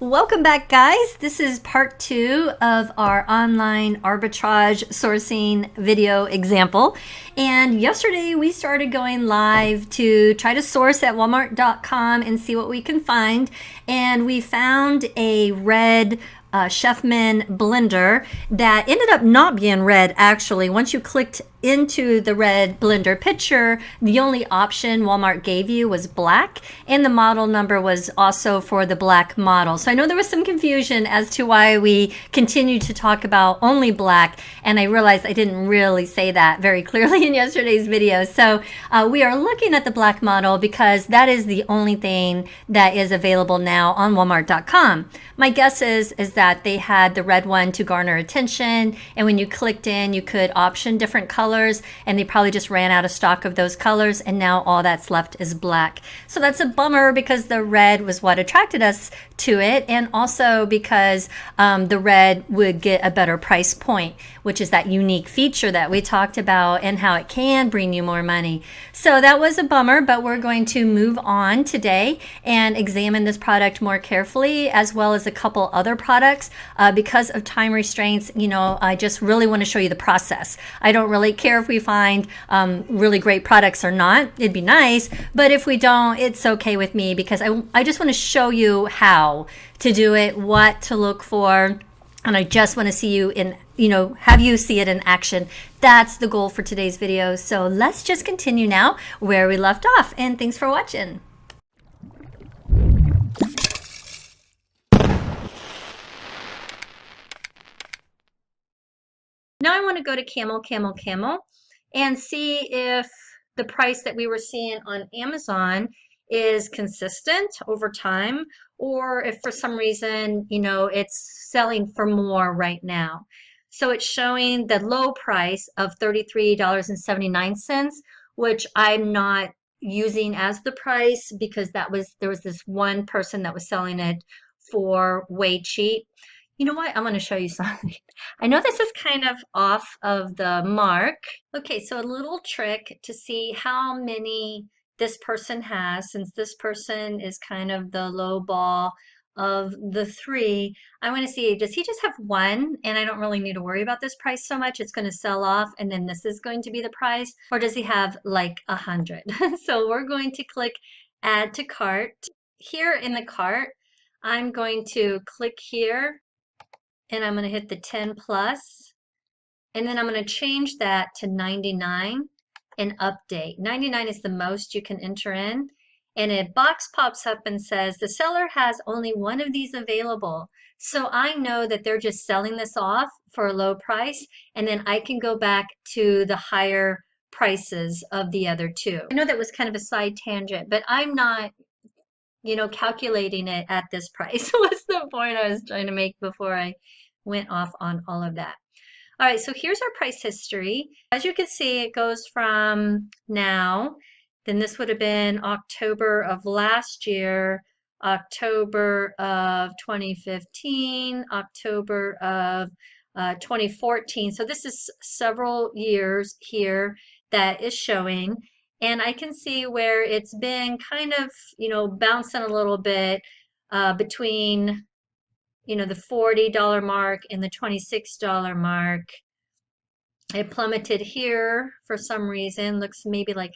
Welcome back, guys. This is part 2 of our online arbitrage sourcing video example. And yesterday we started going live to try to source at walmart.com and see what we can find. And we found a red Chefman blender that ended up not being red. Actually, once you clicked into the red blender picture, the only option Walmart gave you was black, and the model number was also for the black model. So I know there was some confusion as to why we continued to talk about only black, and I realized I didn't really say that very clearly in yesterday's video. So we are looking at the black model because that is the only thing that is available now on walmart.com. My guess is that they had the red one to garner attention, and when you clicked in, you could option different colors, and they probably just ran out of stock of those colors, and now all that's left is black. So that's a bummer because the red was what attracted us to it, and also because the red would get a better price point, which is that unique feature that we talked about and how it can bring you more money. So that was a bummer, but we're going to move on today and examine this product more carefully, as well as a couple other products. Because of time restraints, I just really want to show you the process. I don't really care if we find really great products or not. It'd be nice, but if we don't, it's okay with me, because I just want to show you how to do it, what to look for, and I just want to see you have you see it in action. That's the goal for today's video. So let's just continue now where we left off, and thanks for watching. Now I want to go to Camel and see if the price that we were seeing on Amazon is consistent over time, or if for some reason, it's selling for more right now. So it's showing the low price of $33.79, which I'm not using as the price because there was this one person that was selling it for way cheap. You know what? I'm going to show you something. I know this is kind of off of the mark. Okay, so a little trick to see how many this person has, since this person is kind of the low ball of the three. I want to see, does he just have one and I don't really need to worry about this price so much? It's going to sell off and then this is going to be the price, or does he have like 100? So we're going to click add to cart. Here in the cart, I'm going to click here and I'm going to hit the 10 plus, and then I'm going to change that to 99 and update. 99 is the most you can enter in, and a box pops up and says the seller has only one of these available. So I know that they're just selling this off for a low price, and then I can go back to the higher prices of the other two. I know that was kind of a side tangent, but I'm not calculating it at this price. What's the point I was trying to make before I went off on all of that? All right, so here's our price history. As you can see, it goes from now, then this would have been October of last year, October of 2015, October of 2014. So this is several years here that is showing. And I can see where it's been kind of, bouncing a little bit between, the $40 mark and the $26 mark. It plummeted here for some reason. Looks maybe like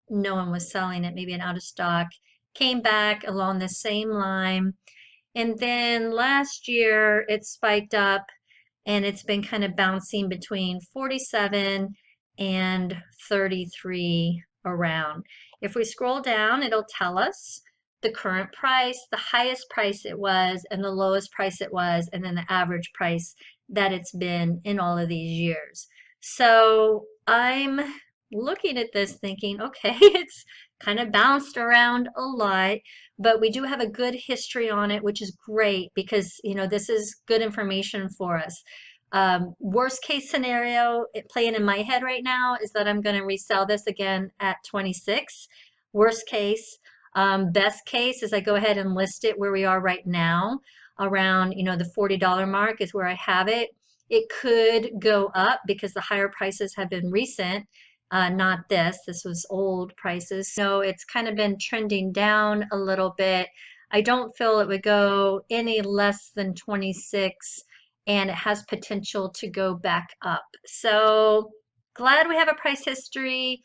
no one was selling it, maybe an out of stock. Came back along the same line. And then last year it spiked up and it's been kind of bouncing between 47 and 33 around. If we scroll down, it'll tell us the current price, the highest price it was, and the lowest price it was, and then the average price that it's been in all of these years. So I'm looking at this thinking, okay, it's kind of bounced around a lot, but we do have a good history on it, which is great because, this is good information for us. Worst case scenario playing in my head right now is that I'm going to resell this again at 26. Worst case. Best case is I go ahead and list it where we are right now, around the $40 mark is where I have it. It could go up because the higher prices have been recent, not this. This was old prices. So it's kind of been trending down a little bit. I don't feel it would go any less than 26, and it has potential to go back up. So glad we have a price history.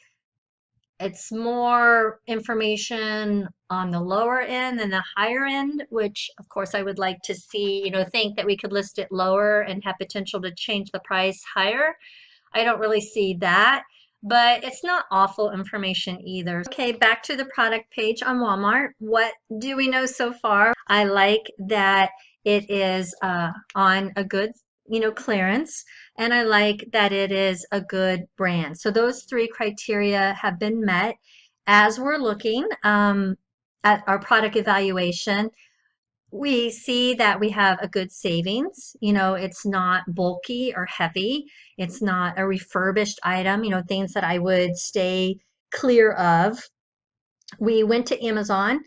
It's more information on the lower end than the higher end, which of course I would like to see, think that we could list it lower and have potential to change the price higher. I don't really see that, but it's not awful information either. Okay, back to the product page on Walmart. What do we know so far? I like that it is on a good, clearance, and I like that it is a good brand. So those three criteria have been met. As we're looking at our product evaluation, we see that we have a good savings. It's not bulky or heavy. It's not a refurbished item, things that I would stay clear of. We went to Amazon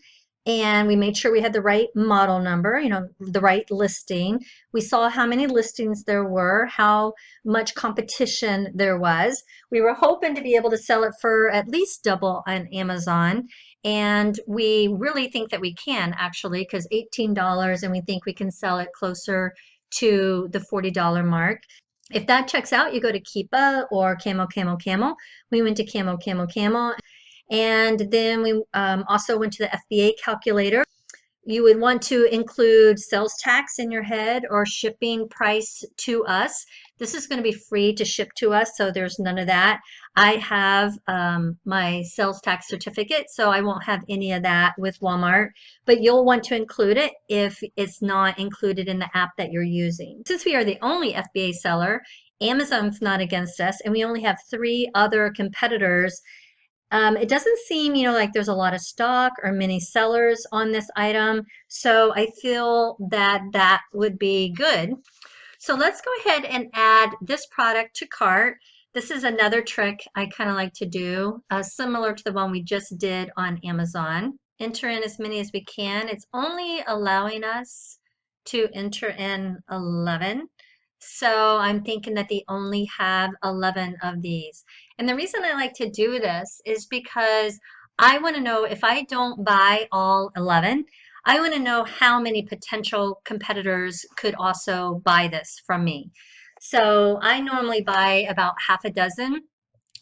and we made sure we had the right model number, the right listing. We saw how many listings there were, how much competition there was. We were hoping to be able to sell it for at least double on Amazon. And we really think that we can actually, because $18, and we think we can sell it closer to the $40 mark. If that checks out, you go to Keepa or Camel, Camel, Camel. We went to Camel, Camel, Camel. And then we also went to the FBA calculator. You would want to include sales tax in your head or shipping price to us. This is going to be free to ship to us, so there's none of that. I have my sales tax certificate, so I won't have any of that with Walmart, but you'll want to include it if it's not included in the app that you're using. Since we are the only FBA seller, Amazon's not against us, and we only have 3 other competitors. It doesn't seem, like there's a lot of stock or many sellers on this item, so I feel that that would be good. So let's go ahead and add this product to cart. This is another trick I kind of like to do, similar to the one we just did on Amazon. Enter in as many as we can. It's only allowing us to enter in 11. So I'm thinking that they only have 11 of these. And the reason I like to do this is because I want to know, if I don't buy all 11, I want to know how many potential competitors could also buy this from me. So I normally buy about half a dozen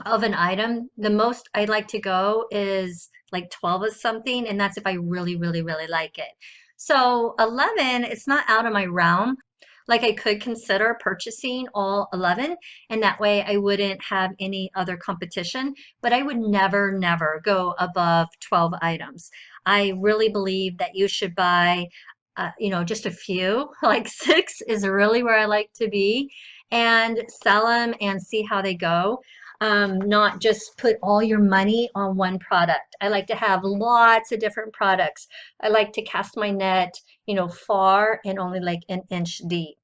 of an item. The most I'd like to go is like 12 of something, and that's if I really, really, really like it. So 11, it's not out of my realm. Like, I could consider purchasing all 11, and that way I wouldn't have any other competition, but I would never, never go above 12 items. I really believe that you should buy, just a few, like 6 is really where I like to be, and sell them and see how they go. Not just put all your money on one product. I like to have lots of different products. I like to cast my net, far and only like an inch deep.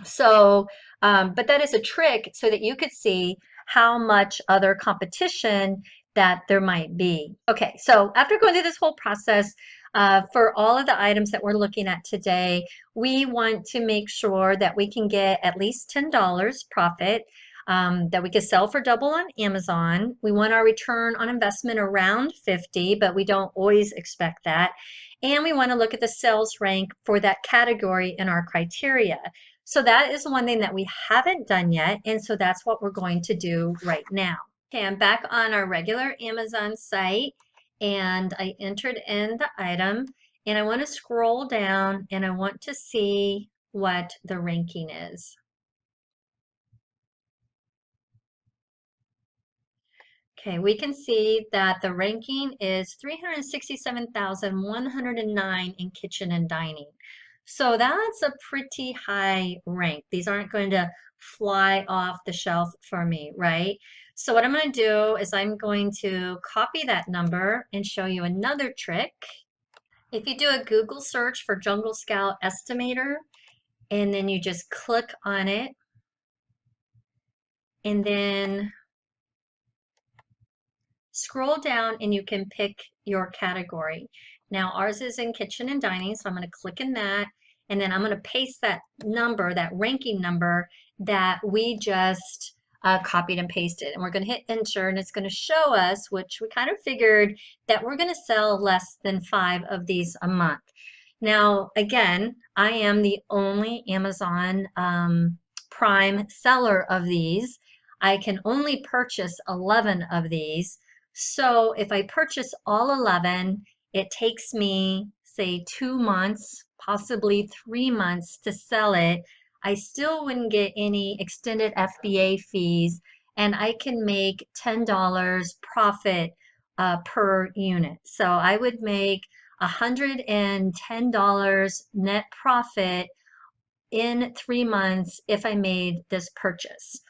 So, but that is a trick so that you could see how much other competition that there might be. Okay, so after going through this whole process, for all of the items that we're looking at today, we want to make sure that we can get at least $10 profit, that we can sell for double on Amazon. We want our return on investment around 50, but we don't always expect that. And we want to look at the sales rank for that category in our criteria. So that is one thing that we haven't done yet, and so that's what we're going to do right now. Okay, I'm back on our regular Amazon site, and I entered in the item, and I want to scroll down, and I want to see what the ranking is. Okay, we can see that the ranking is 367,109 in kitchen and dining. So that's a pretty high rank. These aren't going to fly off the shelf for me, right? So what I'm going to do is I'm going to copy that number and show you another trick. If you do a Google search for Jungle Scout Estimator, and then you just click on it, and then scroll down and you can pick your category. Now ours is in kitchen and dining, so I'm going to click in that, and then I'm going to paste that number, that ranking number that we just copied and pasted. And we're going to hit enter, and it's going to show us, which we kind of figured, that we're going to sell less than 5 of these a month. Now, again, I am the only Amazon Prime seller of these. I can only purchase 11 of these. So if I purchase all 11, it takes me, say, 2 months, possibly 3 months to sell it. I still wouldn't get any extended FBA fees, and I can make $10 profit per unit. So I would make $110 net profit in 3 months if I made this purchase.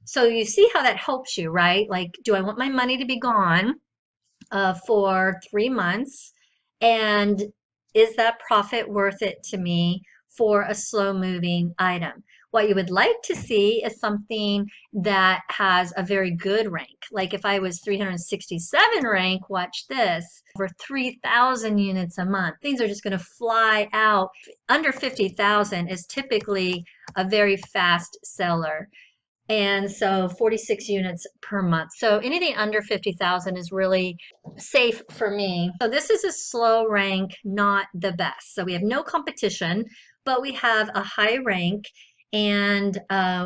So you see how that helps you, right? Like, do I want my money to be gone for 3 months? And is that profit worth it to me for a slow moving item? What you would like to see is something that has a very good rank. Like if I was 367 rank, watch this, over 3,000 units a month. Things are just going to fly out. Under 50,000 is typically a very fast seller. And so 46 units per month. So anything under 50,000 is really safe for me. So this is a slow rank, not the best. So we have no competition, but we have a high rank, and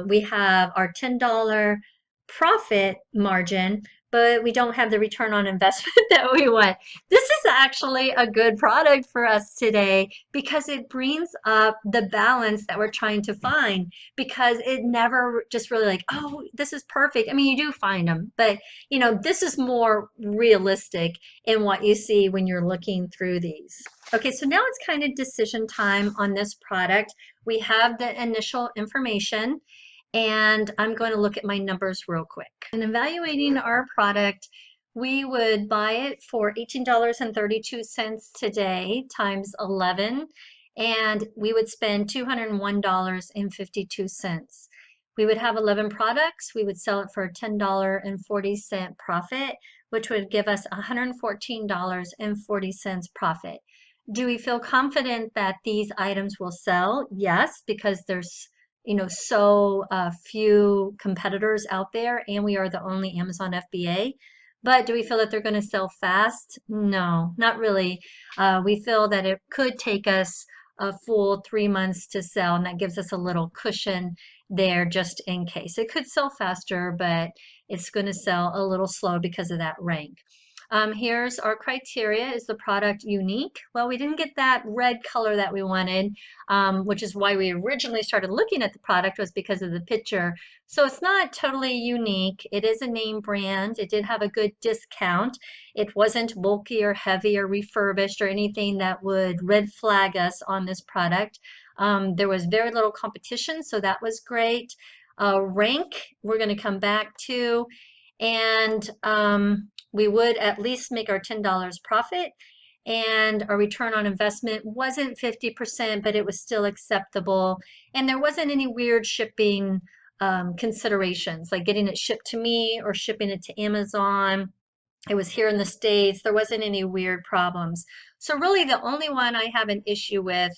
we have our $10 profit margin, but we don't have the return on investment that we want. This is actually a good product for us today because it brings up the balance that we're trying to find, because it never just really like, oh, this is perfect. I mean, you do find them, but you know, this is more realistic in what you see when you're looking through these. Okay, so now it's kind of decision time on this product. We have the initial information, and I'm going to look at my numbers real quick. In evaluating our product, we would buy it for $18.32 today times 11, and we would spend $201.52. We would have 11 products. We would sell it for a $10.40 profit, which would give us $114.40 profit. Do we feel confident that these items will sell? Yes, because there's so few competitors out there, and we are the only Amazon FBA. But do we feel that they're going to sell fast? No, not really. We feel that it could take us a full 3 months to sell, and that gives us a little cushion there just in case. It could sell faster, but it's going to sell a little slow because of that rank. Here's our criteria. Is the product unique? Well, we didn't get that red color that we wanted, which is why we originally started looking at the product, was because of the picture. So it's not totally unique. It is a name brand. It did have a good discount. It wasn't bulky or heavy or refurbished or anything that would red flag us on this product. There was very little competition, so that was great. Rank, we're going to come back to, and we would at least make our $10 profit, and our return on investment wasn't 50%, but it was still acceptable. And there wasn't any weird shipping considerations, like getting it shipped to me or shipping it to Amazon. It was here in the States. There wasn't any weird problems. So really the only one I have an issue with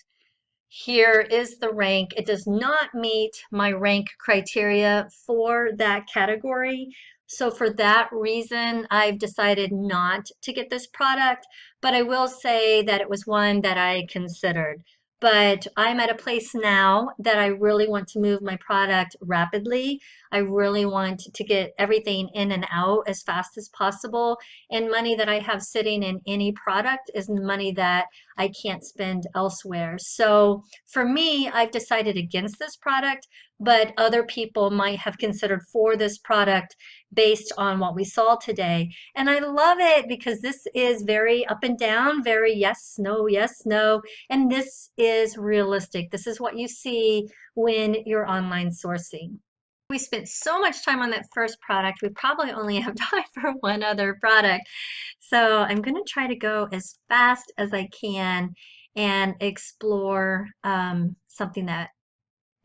here is the rank. It does not meet my rank criteria for that category. So for that reason, I've decided not to get this product, but I will say that it was one that I considered. But I'm at a place now that I really want to move my product rapidly. I really want to get everything in and out as fast as possible. And money that I have sitting in any product is money that I can't spend elsewhere. So for me, I've decided against this product, but other people might have considered for this product based on what we saw today. And I love it because this is very up and down, very yes, no, and this is realistic. This is what you see when you're online sourcing. We spent so much time on that first product, we probably only have time for one other product. So I'm going to try to go as fast as I can and explore something that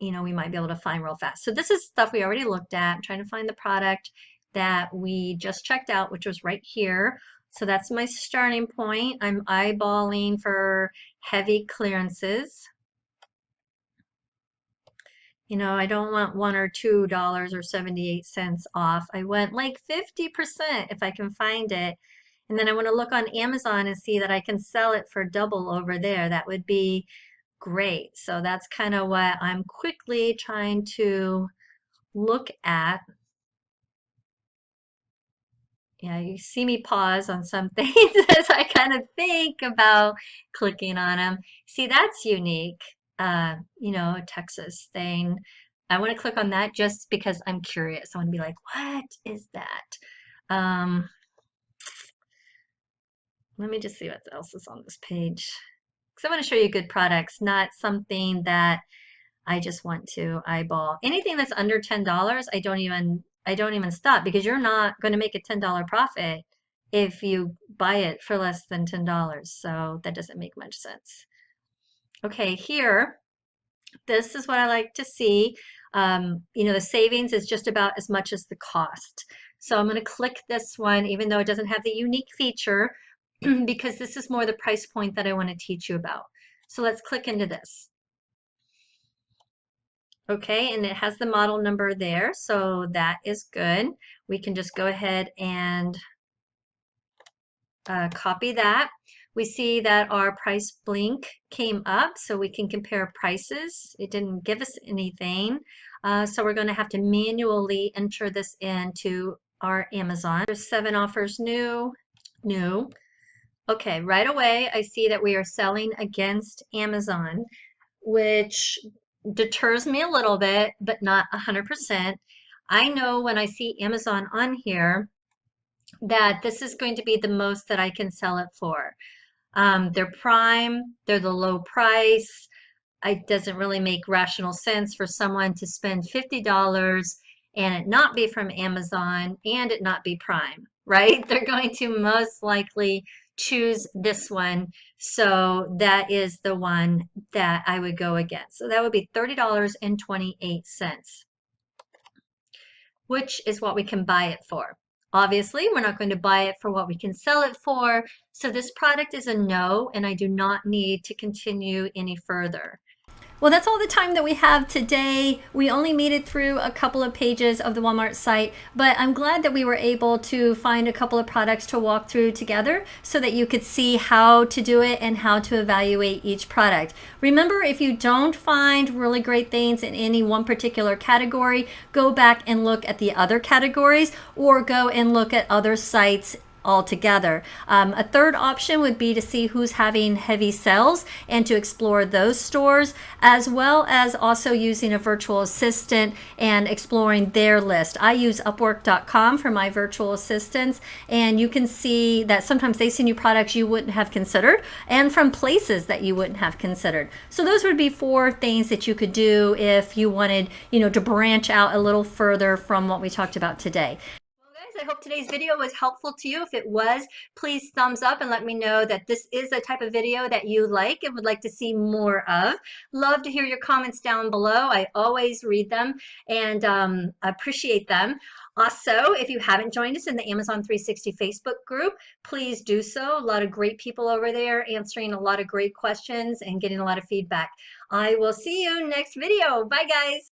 we might be able to find real fast. So this is stuff we already looked at. I'm trying to find the product that we just checked out, which was right here. So that's my starting point. I'm eyeballing for heavy clearances. you know, I don't want $1 or $2 or 78 cents off. I want like 50% if I can find it. And then I want to look on Amazon and see that I can sell it for double over there. That would be great. So that's kind of what I'm quickly trying to look at. Yeah, you see me pause on some things as I kind of think about clicking on them. See, that's unique. You know, a Texas thing. I want to click on that just because I'm curious. I want to be like, what is that? Let me just see what else is on this page. Because I want to show you good products, not something that I just want to eyeball. Anything that's under $10, I don't even stop, because you're not going to make a $10 profit if you buy it for less than $10. So that doesn't make much sense. Okay, here, this is what I like to see. You know, the savings is just about as much as the cost. So I'm going to click this one, even though it doesn't have the unique feature, because this is more the price point that I want to teach you about. So let's click into this. Okay, and it has the model number there, so that is good. We can just go ahead and copy that. We see that our price blink came up, so we can compare prices. It didn't give us anything, so we're going to have to manually enter this into our Amazon. There's 7 offers new. Okay, right away I see that we are selling against Amazon, which deters me a little bit, but not 100%. I know when I see Amazon on here that this is going to be the most that I can sell it for. They're prime, they're the low price. It doesn't really make rational sense for someone to spend $50 and it not be from Amazon and it not be prime, right? They're going to most likely choose this one. So that is the one that I would go against. So that would be $30.28, which is what we can buy it for. Obviously, we're not going to buy it for what we can sell it for. So this product is a no, and I do not need to continue any further. Well, that's all the time that we have today. We only made it through a couple of pages of the Walmart site, but I'm glad that we were able to find a couple of products to walk through together so that you could see how to do it and how to evaluate each product. Remember, if you don't find really great things in any one particular category, go back and look at the other categories or go and look at other sites altogether. A third option would be to see who's having heavy sales and to explore those stores, as well as also using a virtual assistant and exploring their list. I use Upwork.com for my virtual assistants, and you can see that sometimes they send you products you wouldn't have considered and from places that you wouldn't have considered. So those would be 4 things that you could do if you wanted, to branch out a little further from what we talked about today. I hope today's video was helpful to you. If it was, please thumbs up and let me know that this is a type of video that you like and would like to see more of. Love to hear your comments down below. I always read them and appreciate them. Also, if you haven't joined us in the Amazon 360 Facebook group, please do so. A lot of great people over there answering a lot of great questions and getting a lot of feedback. I will see you next video. Bye, guys.